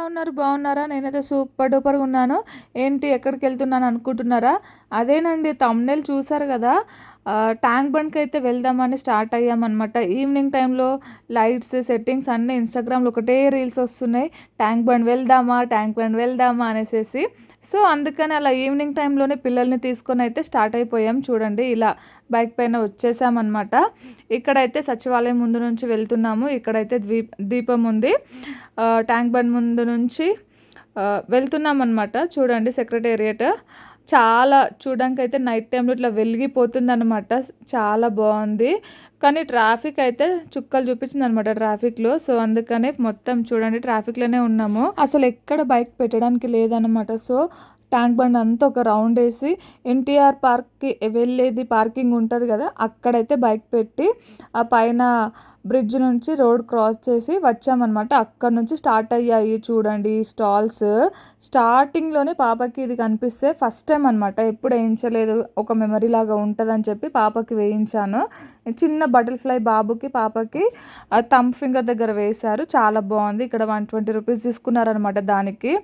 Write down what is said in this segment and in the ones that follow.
ఉన్నారు? బాగున్నారా? నేనైతే సూపర్ డూపర్‌గా ఉన్నాను. ఏంటి ఎక్కడికెళ్తున్నాను అనుకుంటున్నారా? అదేనండి, థంబ్‌నెయిల్ చూసారు గదా! ట్యాంక్ బండ్‌కైతే వెళ్దామని స్టార్ట్ అయ్యామనమాట. ఈవినింగ్ టైంలో లైట్స్, సెట్టింగ్స్ అన్నీ ఇన్‌స్టాగ్రామ్‌లో ఒకటే రీల్స్ వస్తున్నాయి. ట్యాంక్ బండ్ వెళ్దామా? ట్యాంక్ బండ్ వెళ్దామా? అనేసేసి. సో, అందుకని అలా ఈవినింగ్ టైంలోనే పిల్లల్ని తీసుకొనైతే స్టార్ట్ అయిపోయాం. చూడండి ఇలా బైక్ పైన వచ్చేసామనమాట. ఇక్కడైతే సచివాలయం ముందు నుంచి వెళ్తున్నాము. ఇక్కడైతే దీపం ఉంది. ట్యాంక్ బండ్ ముందు నుంచి వెళ్తున్నామన్నమాట. చూడండి సెక్రటేరియట్ చాలా చూడడానికైతే నైట్ టైంలో ఇట్లా వెలిగిపోతుందన్నమాట. చాలా బాగుంది. కానీ ట్రాఫిక్ అయితే చుక్కలు చూపించిందనమాట ట్రాఫిక్లో. సో అందుకనే మొత్తం చూడండి ట్రాఫిక్లోనే ఉన్నాము. అసలు ఎక్కడ బైక్ పెట్టడానికి లేదనమాట. సో ట్యాంక్ బండ్ అంతా ఒక రౌండ్ వేసి ఎన్టీఆర్ పార్క్కి వెళ్ళేది పార్కింగ్ ఉంటుంది కదా, అక్కడైతే బైక్ పెట్టి ఆ పైన బ్రిడ్జ్ నుంచి రోడ్ క్రాస్ చేసి వచ్చామన్నమాట. అక్కడ నుంచి స్టార్ట్ అయ్యాయి చూడండి స్టాల్స్. స్టార్టింగ్లోనే పాపకి ఇది కనిపిస్తే ఫస్ట్ టైం అనమాట, ఎప్పుడు వేయించలేదు, ఒక మెమరీ లాగా ఉంటుందని చెప్పి పాపకి వేయించాను. చిన్న బటర్ఫ్లై బాబుకి పాపకి థంబ్ ఫింగర్ దగ్గర వేశారు. చాలా బాగుంది. ఇక్కడ 120 రూపీస్ తీసుకున్నారనమాట దానికి.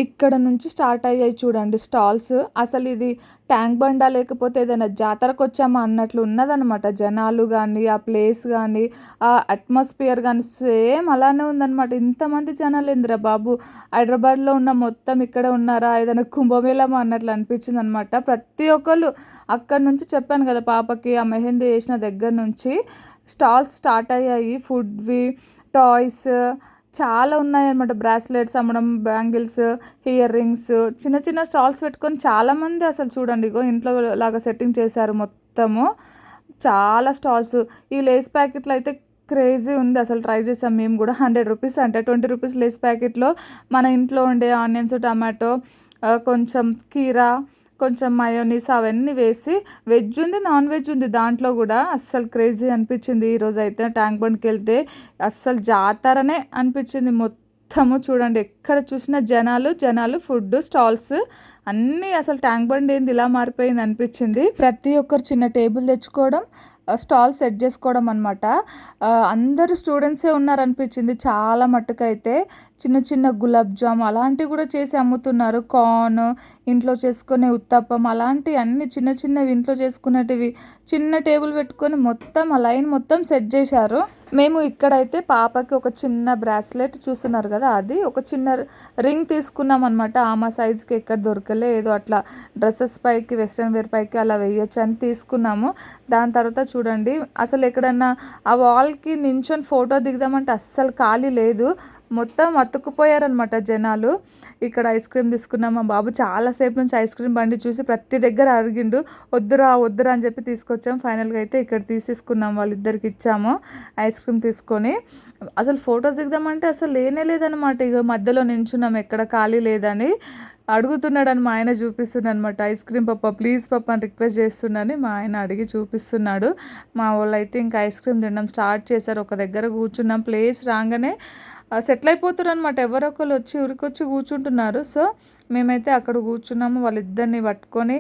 ఇక్కడ నుంచి స్టార్ట్ అయ్యాయి చూడండి స్టాల్స్. అసలు ఇది ట్యాంక్ బండా లేకపోతే ఏదైనా జాతరకు వచ్చామా అన్నట్లు ఉన్నదనమాట. జనాలు కానీ, ఆ ప్లేస్ కానీ, ఆ అట్మాస్ఫియర్ కానీ సేమ్ అలానే ఉందన్నమాట. ఇంతమంది జనాలు ఏందిరా బాబు, హైదరాబాద్లో ఉన్న మొత్తం ఇక్కడ ఉన్నారా, ఏదైనా కుంభమేళమా అన్నట్లు అనిపించింది అనమాట. ప్రతి ఒక్కళ్ళు అక్కడ నుంచి చెప్పాను కదా పాపకి ఆ మెహందీ వేసిన దగ్గర నుంచి స్టాల్స్ స్టార్ట్ అయ్యాయి. ఫుడ్వి, టాయ్స్ చాలా ఉన్నాయన్నమాట. బ్రాస్లెట్స్ అమ్మడం, బ్యాంగిల్స్, ఇయర్ రింగ్స్, చిన్న చిన్న స్టాల్స్ పెట్టుకొని చాలామంది అసలు చూడండి ఇగో ఇంట్లో లాగా సెట్టింగ్ చేశారు మొత్తము. చాలా స్టాల్స్. ఈ లేస్ ప్యాకెట్లు అయితే క్రేజీ ఉంది. అసలు ట్రై చేసాం మేము కూడా. 100 రూపీస్ అంటే 20 రూపీస్ లేస్ ప్యాకెట్లో మన ఇంట్లో ఉండే ఆనియన్స్, టమాటో, కొంచెం కీరా, కొంచెం మయోనీస్ అవన్నీ వేసి వెజ్ ఉంది, నాన్ వెజ్ ఉంది దాంట్లో కూడా. అస్సలు క్రేజీ అనిపించింది ఈరోజు అయితే. ట్యాంక్ బండ్కి వెళ్తే అస్సలు జాతరనే అనిపించింది మొత్తము. చూడండి ఎక్కడ చూసినా జనాలు జనాలు, ఫుడ్ స్టాల్స్ అన్నీ. అసలు ట్యాంక్ బండ్ ఏంది ఇలా మారిపోయింది అనిపించింది. ప్రతి ఒక్కరు చిన్న టేబుల్ తెచ్చుకోవడం, స్టాల్ సెట్ చేసుకోవడం అనమాట. అందరూ స్టూడెంట్సే ఉన్నారనిపించింది చాలా మట్టుకైతే. చిన్న చిన్న గులాబ్ జామ్ అలాంటివి కూడా చేసి అమ్ముతున్నారు. కార్న్, ఇంట్లో చేసుకునే ఉత్తప్పం అలాంటివి అన్నీ చిన్న చిన్నవి ఇంట్లో చేసుకునేటివి చిన్న టేబుల్ పెట్టుకొని మొత్తం ఆ లైన్ మొత్తం సెట్ చేశారు. మేము ఇక్కడైతే పాపకి ఒక చిన్న బ్రాస్లెట్ చూస్తున్నారు కదా, అది ఒక చిన్న రింగ్ తీసుకున్నాం అనమాట. ఆమె సైజుకి ఎక్కడ దొరకలే, ఏదో అట్లా డ్రెస్సెస్ పైకి, వెస్ట్రన్ వేర్ పైకి అలా వేయచ్చు అని తీసుకున్నాము. దాని తర్వాత చూడండి అసలు ఎక్కడన్నా ఆ వాల్కి నించొని ఫోటో దిగుదామంటే అస్సలు ఖాళీ లేదు. మొత్తం అతుక్కుపోయారనమాట జనాలు. ఇక్కడ ఐస్ క్రీమ్ తీసుకున్నాం. మా బాబు చాలాసేపు నుంచి ఐస్ క్రీమ్ బండి చూసి ప్రతి దగ్గర అడిగిండు, వద్దురా వద్దురా అని చెప్పి తీసుకొచ్చాం. ఫైనల్గా అయితే ఇక్కడ తీసేసుకున్నాం, వాళ్ళిద్దరికి ఇచ్చాము ఐస్ క్రీమ్ తీసుకొని. అసలు ఫొటోస్ దిగుదామంటే అసలు లేనే లేదనమాట. ఇక మధ్యలో నించున్నాం ఎక్కడ ఖాళీ లేదని. అడుగుతున్నాడని మా ఆయన చూపిస్తున్నాడు అనమాట. ఐస్ క్రీమ్ పప్ప ప్లీజ్ పప్ప అని రిక్వెస్ట్ చేస్తున్నాను. మా ఆయన అడిగి చూపిస్తున్నాడు. మా వాళ్ళు అయితే ఇంకా ఐస్ క్రీమ్ తినడం స్టార్ట్ చేశారు. ఒక దగ్గర కూర్చున్నాం. ప్లేస్ రాగానే సెటిల్ అయిపోతారు అనమాట. ఎవరొకరు వచ్చి ఉరికొచ్చి కూర్చుంటున్నారు. సో మేమైతే అక్కడ కూర్చున్నాము. వాళ్ళిద్దరిని పట్టుకొని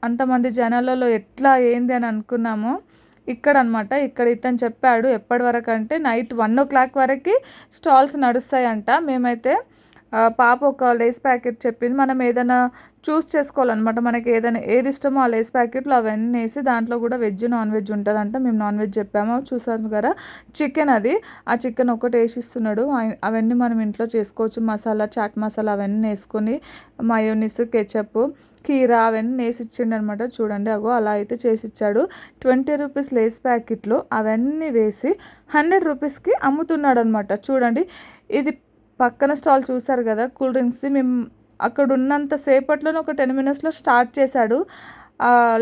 అంతమంది జనాలలో ఎట్లా ఏంది అని అనుకున్నాము. ఇక్కడ అనమాట. ఇక్కడ ఇతను చెప్పాడు ఎప్పటి వరకు అంటే నైట్ 1 o'clock వరకు స్టాల్స్ నడుస్తాయంట. మేమైతే పాప ఒక లేస్ ప్యాకెట్ చెప్పింది. మనం ఏదైనా చూస్ చేసుకోవాలన్నమాట. మనకి ఏది ఇష్టమో ఆ లేస్ ప్యాకెట్లు అవన్నీ వేసి దాంట్లో కూడా వెజ్, నాన్ వెజ్ ఉంటుందంట. మేము నాన్ వెజ్ చెప్పాము. చూసాను కదా చికెన్, అది ఆ చికెన్ ఒకటి వేసిస్తున్నాడు. అవన్నీ మనం ఇంట్లో చేసుకోవచ్చు. మసాలా, చాట్ మసాలా అవన్నీ వేసుకొని మయోనీస్, కెచప్, కీరా అవన్నీ వేసి ఇచ్చిండు అనమాట. చూడండి అగో అలా అయితే చేసి ఇచ్చాడు. 20 రూపీస్ లేస్ ప్యాకెట్లు అవన్నీ వేసి 100 రూపీస్కి అమ్ముతున్నాడు అనమాట. చూడండి ఇది పక్కన స్టాల్ చూసారు కదా కూల్ డ్రింక్స్ది. మేము అక్కడ ఉన్నంత సేపట్లోనే ఒక 10 minutesలో స్టార్ట్ చేశాడు.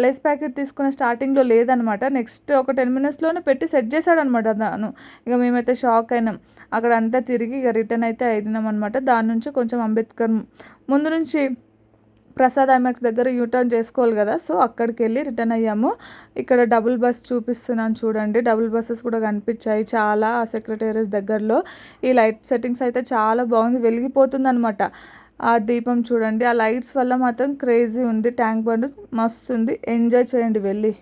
లేస్ ప్యాకెట్ తీసుకున్న స్టార్టింగ్లో లేదనమాట. నెక్స్ట్ ఒక 10 minutesలోనే పెట్టి సెట్ చేశాడు అనమాట దాన్ని. ఇక మేమైతే షాక్ అయినాం. అక్కడ అంతా తిరిగి ఇక రిటర్న్ అయితే అయినాం అనమాట. దాని నుంచి కొంచెం అంబేద్కర్ ముందు నుంచి ప్రసాద్ ఐమాక్స్ దగ్గర యూటర్న్ చేసుకోవాలి కదా, సో అక్కడికి వెళ్ళి రిటర్న్ అయ్యాము. ఇక్కడ డబుల్ బస్ చూపిస్తున్నాను చూడండి. డబుల్ బస్సెస్ కూడా కనిపించాయి చాలా ఆ సెక్రటేరియట్ దగ్గరలో. ఈ లైట్ సెట్టింగ్స్ అయితే చాలా బాగుంది, వెలిగిపోతుంది అనమాట. ఆ దీపం చూడండి, ఆ లైట్స్ వల్ల మాత్రం క్రేజీ ఉంది. ట్యాంక్ బండ్ మస్తు ఉంది, ఎంజాయ్ చేయండి వెళ్ళి.